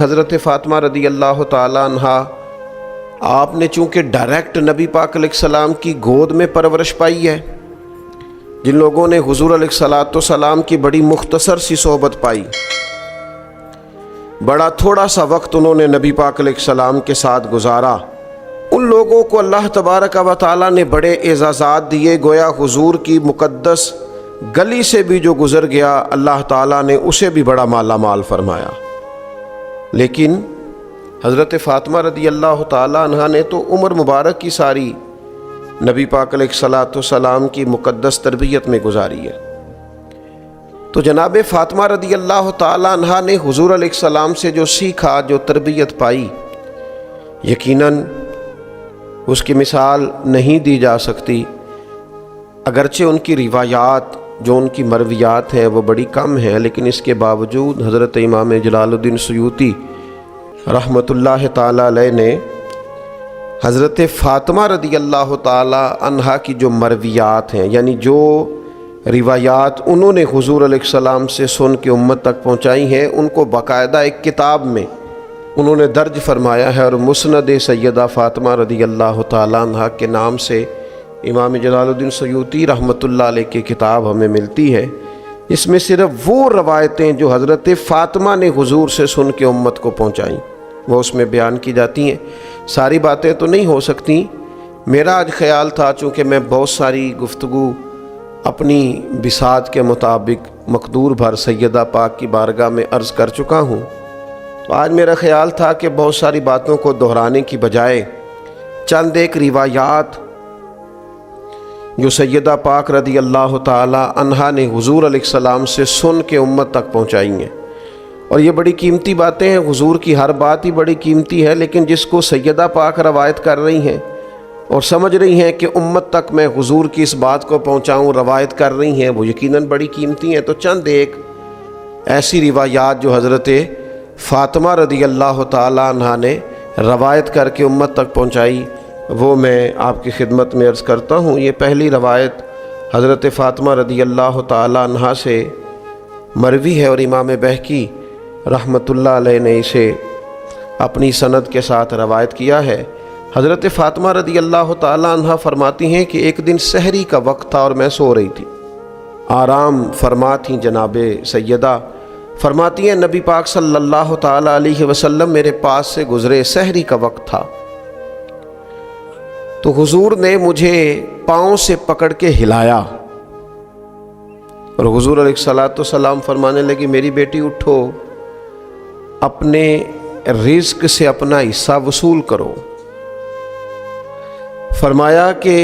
حضرت فاطمہ رضی اللہ تعالی عنہا آپ نے چونکہ ڈائریکٹ نبی پاک علیہ السلام کی گود میں پرورش پائی ہے، جن لوگوں نے حضور علیہ الصلاۃ والسلام کی بڑی مختصر سی صحبت پائی، بڑا تھوڑا سا وقت انہوں نے نبی پاک علیہ السلام کے ساتھ گزارا، ان لوگوں کو اللہ تبارک و تعالیٰ نے بڑے اعزازات دیے، گویا حضور کی مقدس گلی سے بھی جو گزر گیا اللہ تعالیٰ نے اسے بھی بڑا مالا مال فرمایا۔ لیکن حضرت فاطمہ رضی اللہ تعالیٰ عنہ نے تو عمر مبارک کی ساری نبی پاک علیہ الصلاۃ والسلام کی مقدس تربیت میں گزاری ہے۔ تو جناب فاطمہ رضی اللہ تعالیٰ عنہ نے حضور علیہ السلام سے جو سیکھا، جو تربیت پائی، یقیناً اس کی مثال نہیں دی جا سکتی، اگرچہ ان کی روایات جو ان کی مرویات ہیں وہ بڑی کم ہیں، لیکن اس کے باوجود حضرت امام جلال الدین سیوطی رحمۃ اللہ تعالی علیہ نے حضرت فاطمہ رضی اللہ تعالی عنہا کی جو مرویات ہیں، یعنی جو روایات انہوں نے حضور علیہ السلام سے سن کے امت تک پہنچائی ہیں، ان کو باقاعدہ ایک کتاب میں انہوں نے درج فرمایا ہے، اور مسند سیدہ فاطمہ رضی اللہ تعالی عنہا کے نام سے امام جلال الدین سیوطی رحمۃ اللہ علیہ کی کتاب ہمیں ملتی ہے۔ اس میں صرف وہ روایتیں جو حضرت فاطمہ نے حضور سے سن کے امت کو پہنچائیں وہ اس میں بیان کی جاتی ہیں۔ ساری باتیں تو نہیں ہو سکتی، میرا آج خیال تھا چونکہ میں بہت ساری گفتگو اپنی بساط کے مطابق مقدور بھر سیدہ پاک کی بارگاہ میں عرض کر چکا ہوں، تو آج میرا خیال تھا کہ بہت ساری باتوں کو دہرانے کی بجائے چند ایک روایات جو سیدہ پاک رضی اللہ تعالی عنہا نے حضور علیہ السلام سے سن کے امت تک پہنچائی ہیں، اور یہ بڑی قیمتی باتیں ہیں، حضور کی ہر بات ہی بڑی قیمتی ہے، لیکن جس کو سیدہ پاک روایت کر رہی ہیں اور سمجھ رہی ہیں کہ امت تک میں حضور کی اس بات کو پہنچاؤں، روایت کر رہی ہیں، وہ یقیناً بڑی قیمتی ہیں۔ تو چند ایک ایسی روایات جو حضرت فاطمہ رضی اللہ تعالی عنہا نے روایت کر کے امت تک پہنچائی وہ میں آپ کی خدمت میں عرض کرتا ہوں۔ یہ پہلی روایت حضرت فاطمہ رضی اللہ تعالی عنہا سے مروی ہے، اور امام بہقی رحمۃ اللہ علیہ نے اسے اپنی سند کے ساتھ روایت کیا ہے۔ حضرت فاطمہ رضی اللہ تعالی عنہا فرماتی ہیں کہ ایک دن سحری کا وقت تھا اور میں سو رہی تھی، آرام فرما تھیں جناب سیدہ۔ فرماتی ہیں نبی پاک صلی اللہ تعالی علیہ وسلم میرے پاس سے گزرے، سحری کا وقت تھا، تو حضور نے مجھے پاؤں سے پکڑ کے ہلایا، اور حضور علیہ الصلاۃ والسلام فرمانے لگی میری بیٹی اٹھو، اپنے رزق سے اپنا حصہ وصول کرو۔ فرمایا کہ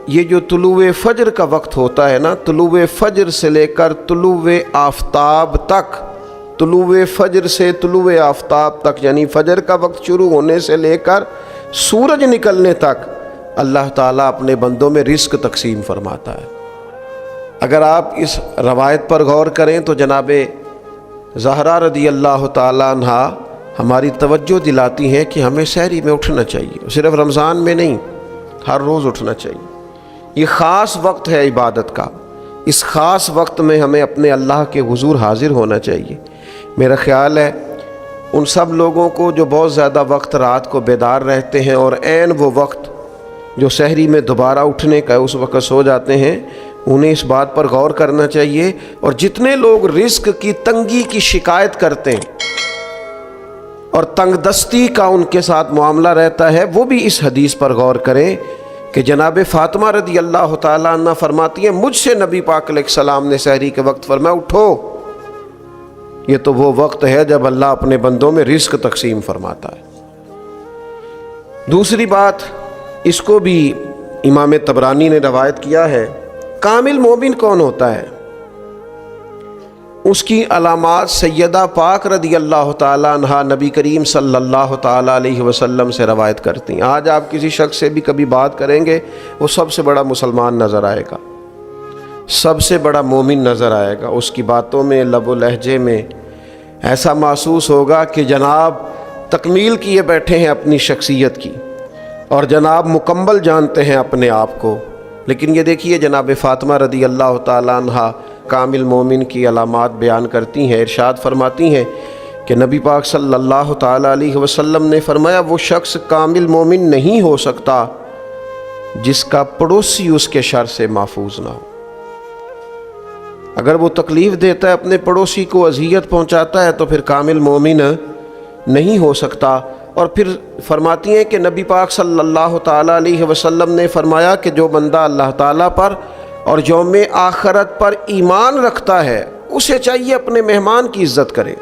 یہ جو طلوع فجر کا وقت ہوتا ہے نا، طلوع فجر سے لے کر طلوع آفتاب تک، طلوع فجر سے طلوع آفتاب تک، یعنی فجر کا وقت شروع ہونے سے لے کر سورج نکلنے تک اللہ تعالیٰ اپنے بندوں میں رزق تقسیم فرماتا ہے۔ اگر آپ اس روایت پر غور کریں تو جناب زہرا رضی اللہ تعالیٰ عنہا ہماری توجہ دلاتی ہیں کہ ہمیں سحری میں اٹھنا چاہیے، صرف رمضان میں نہیں، ہر روز اٹھنا چاہیے۔ یہ خاص وقت ہے عبادت کا، اس خاص وقت میں ہمیں اپنے اللہ کے حضور حاضر ہونا چاہیے۔ میرا خیال ہے ان سب لوگوں کو جو بہت زیادہ وقت رات کو بیدار رہتے ہیں اور عین وہ وقت جو سحری میں دوبارہ اٹھنے کا اس وقت سو جاتے ہیں، انہیں اس بات پر غور کرنا چاہیے، اور جتنے لوگ رزق کی تنگی کی شکایت کرتے ہیں اور تنگ دستی کا ان کے ساتھ معاملہ رہتا ہے، وہ بھی اس حدیث پر غور کریں کہ جناب فاطمہ رضی اللہ تعالیٰ عنہ فرماتی ہیں مجھ سے نبی پاک علیہ السلام نے سحری کے وقت فرمایا اٹھو، یہ تو وہ وقت ہے جب اللہ اپنے بندوں میں رزق تقسیم فرماتا ہے۔ دوسری بات، اس کو بھی امام طبرانی نے روایت کیا ہے، کامل مومن کون ہوتا ہے؟ اس کی علامات سیدہ پاک رضی اللہ تعالیٰ عنہا نبی کریم صلی اللہ تعالیٰ علیہ وسلم سے روایت کرتی ہیں۔ آج آپ کسی شخص سے بھی کبھی بات کریں گے، وہ سب سے بڑا مسلمان نظر آئے گا، سب سے بڑا مومن نظر آئے گا، اس کی باتوں میں، لب و لہجے میں ایسا محسوس ہوگا کہ جناب تکمیل کیے بیٹھے ہیں اپنی شخصیت کی، اور جناب مکمل جانتے ہیں اپنے آپ کو۔ لیکن یہ دیکھیے جناب فاطمہ رضی اللہ تعالیٰ عنہا کامل مومن کی علامات بیان کرتی ہیں، ارشاد فرماتی ہیں کہ نبی پاک صلی اللہ تعالیٰ علیہ وسلم نے فرمایا وہ شخص کامل مومن نہیں ہو سکتا جس کا پڑوسی اس کے شر سے محفوظ نہ ہو۔ اگر وہ تکلیف دیتا ہے، اپنے پڑوسی کو اذیت پہنچاتا ہے، تو پھر کامل مومن نہیں ہو سکتا۔ اور پھر فرماتی ہیں کہ نبی پاک صلی اللہ تعالیٰ علیہ وسلم نے فرمایا کہ جو بندہ اللہ تعالیٰ پر اور یوم آخرت پر ایمان رکھتا ہے اسے چاہیے اپنے مہمان کی عزت کرے،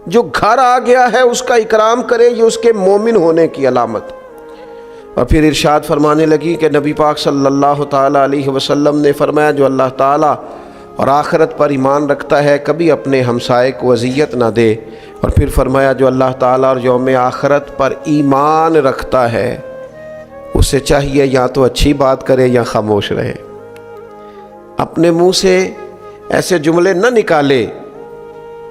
جو گھر آ گیا ہے اس کا اکرام کرے، یہ اس کے مومن ہونے کی علامت۔ اور پھر ارشاد فرمانے لگی کہ نبی پاک صلی اللہ تعالیٰ علیہ وسلم نے فرمایا جو اللہ تعالیٰ اور آخرت پر ایمان رکھتا ہے کبھی اپنے ہمسائے کو اذیت نہ دے۔ اور پھر فرمایا جو اللہ تعالیٰ اور یوم آخرت پر ایمان رکھتا ہے اسے چاہیے یا تو اچھی بات کرے یا خاموش رہے، اپنے منہ سے ایسے جملے نہ نکالے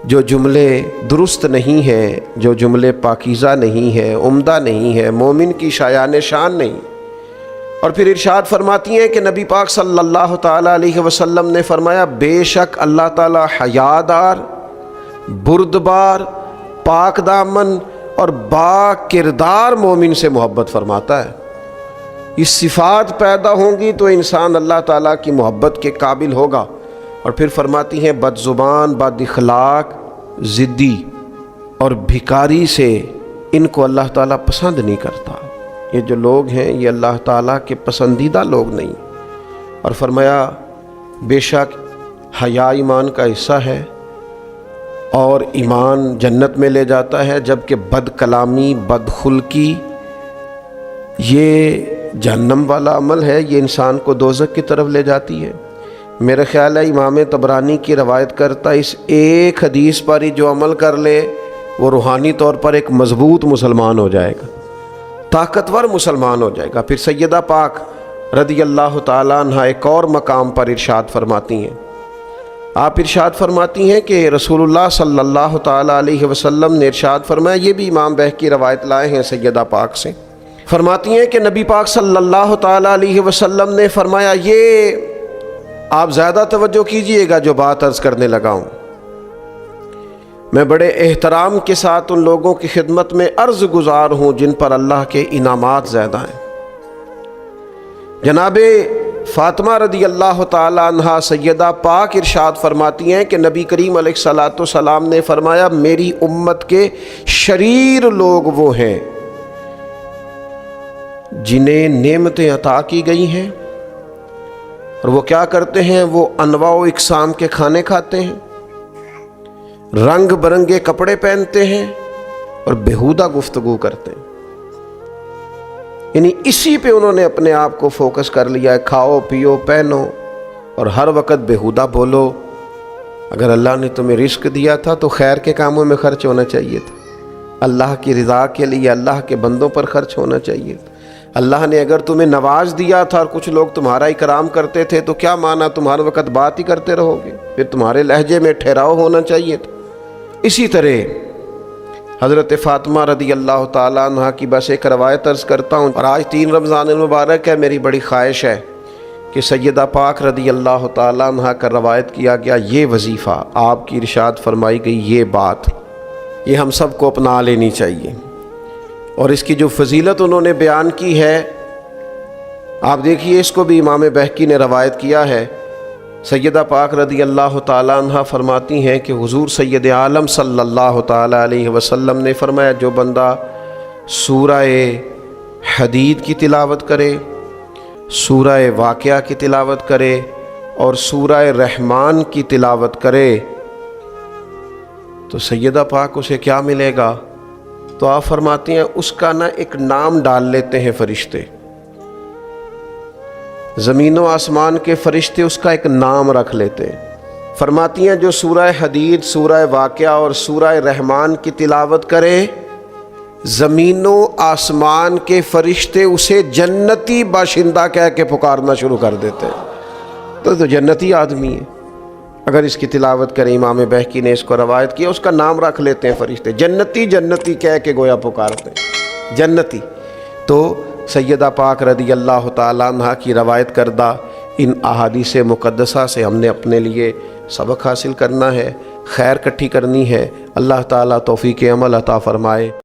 جو جملے درست نہیں ہیں، جو جملے پاکیزہ نہیں ہیں، عمدہ نہیں ہیں، مومن کی شایان شان نہیں۔ اور پھر ارشاد فرماتی ہیں کہ نبی پاک صلی اللہ تعالیٰ علیہ وسلم نے فرمایا بے شک اللہ تعالیٰ حیادار، بردبار، پاک دامن اور با کردار مومن سے محبت فرماتا ہے۔ یہ صفات پیدا ہوں گی تو انسان اللہ تعالیٰ کی محبت کے قابل ہوگا۔ اور پھر فرماتی ہیں بد زبان، بد اخلاق، ضدی اور بھکاری سے ان کو اللہ تعالیٰ پسند نہیں کرتا۔ یہ جو لوگ ہیں یہ اللہ تعالیٰ کے پسندیدہ لوگ نہیں۔ اور فرمایا بے شک حیا ایمان کا حصہ ہے اور ایمان جنت میں لے جاتا ہے، جبکہ بد کلامی، بد خلقی یہ جہنم والا عمل ہے، یہ انسان کو دوزخ کی طرف لے جاتی ہے۔ میرا خیال ہے امام طبرانی کی روایت کرتا اس ایک حدیث پر ہی جو عمل کر لے وہ روحانی طور پر ایک مضبوط مسلمان ہو جائے گا، طاقتور مسلمان ہو جائے گا۔ پھر سیدہ پاک رضی اللہ تعالیٰ عنہ ایک اور مقام پر ارشاد فرماتی ہیں، آپ ارشاد فرماتی ہیں کہ رسول اللہ صلی اللہ تعالیٰ علیہ وسلم نے ارشاد فرمایا، یہ بھی امام بہقی روایت لائے ہیں سیدہ پاک سے، فرماتی ہیں کہ نبی پاک صلی اللہ تعالیٰ علیہ وسلم نے فرمایا، یہ آپ زیادہ توجہ کیجئے گا جو بات عرض کرنے لگا ہوں، میں بڑے احترام کے ساتھ ان لوگوں کی خدمت میں عرض گزار ہوں جن پر اللہ کے انعامات زیادہ ہیں۔ جناب فاطمہ رضی اللہ تعالی عنہا سیدہ پاک ارشاد فرماتی ہیں کہ نبی کریم علیہ الصلاۃ والسلام نے فرمایا میری امت کے شریر لوگ وہ ہیں جنہیں نعمتیں عطا کی گئی ہیں اور وہ کیا کرتے ہیں، وہ انواع و اقسام کے کھانے کھاتے ہیں، رنگ برنگے کپڑے پہنتے ہیں اور بیہودہ گفتگو کرتے ہیں۔ یعنی اسی پہ انہوں نے اپنے آپ کو فوکس کر لیا ہے، کھاؤ پیو پہنو اور ہر وقت بیہودہ بولو۔ اگر اللہ نے تمہیں رزق دیا تھا تو خیر کے کاموں میں خرچ ہونا چاہیے تھا، اللہ کی رضا کے لیے اللہ کے بندوں پر خرچ ہونا چاہیے تھا۔ اللہ نے اگر تمہیں نواز دیا تھا اور کچھ لوگ تمہارا اکرام کرتے تھے تو کیا مانا تم ہر وقت بات ہی کرتے رہو گے، پھر تمہارے لہجے میں ٹھہراؤ ہونا چاہیے تھا۔ اسی طرح حضرت فاطمہ رضی اللہ تعالیٰ عنہ کی بس ایک روایت عرض کرتا ہوں، اور آج 3 رمضان المبارک ہے، میری بڑی خواہش ہے کہ سیدہ پاک رضی اللہ تعالیٰ عنہ کا روایت کیا گیا یہ وظیفہ، آپ کی ارشاد فرمائی گئی یہ بات، یہ ہم سب کو اپنا لینی چاہیے۔ اور اس کی جو فضیلت انہوں نے بیان کی ہے آپ دیکھیے، اس کو بھی امام بہقی نے روایت کیا ہے۔ سیدہ پاک رضی اللہ تعالیٰ عنہ فرماتی ہیں کہ حضور سید عالم صلی اللہ تعالیٰ علیہ وسلم نے فرمایا جو بندہ سورہ حدید کی تلاوت کرے، سورہ واقعہ کی تلاوت کرے اور سورہ رحمان کی تلاوت کرے تو سیدہ پاک اسے کیا ملے گا؟ تو آپ فرماتی ہیں اس کا نا ایک نام ڈال لیتے ہیں فرشتے، زمین و آسمان کے فرشتے اس کا ایک نام رکھ لیتے ہیں۔ فرماتی ہیں جو سورہ حدید، سورہ واقعہ اور سورہ رحمان کی تلاوت کرے زمین و آسمان کے فرشتے اسے جنتی باشندہ کہہ کے پکارنا شروع کر دیتے ہیں۔ تو جنتی آدمی ہے اگر اس کی تلاوت کریں۔ امام بہقی نے اس کو روایت کیا، اس کا نام رکھ لیتے ہیں فرشتے، جنتی جنتی کہہ کے گویا پکارتے ہیں، جنتی۔ تو سیدہ پاک رضی اللہ تعالیٰ عنہ کی روایت کردہ ان احادیث مقدسہ سے ہم نے اپنے لیے سبق حاصل کرنا ہے، خیر کٹھی کرنی ہے اللہ تعالیٰ توفیق عمل عطا فرمائے۔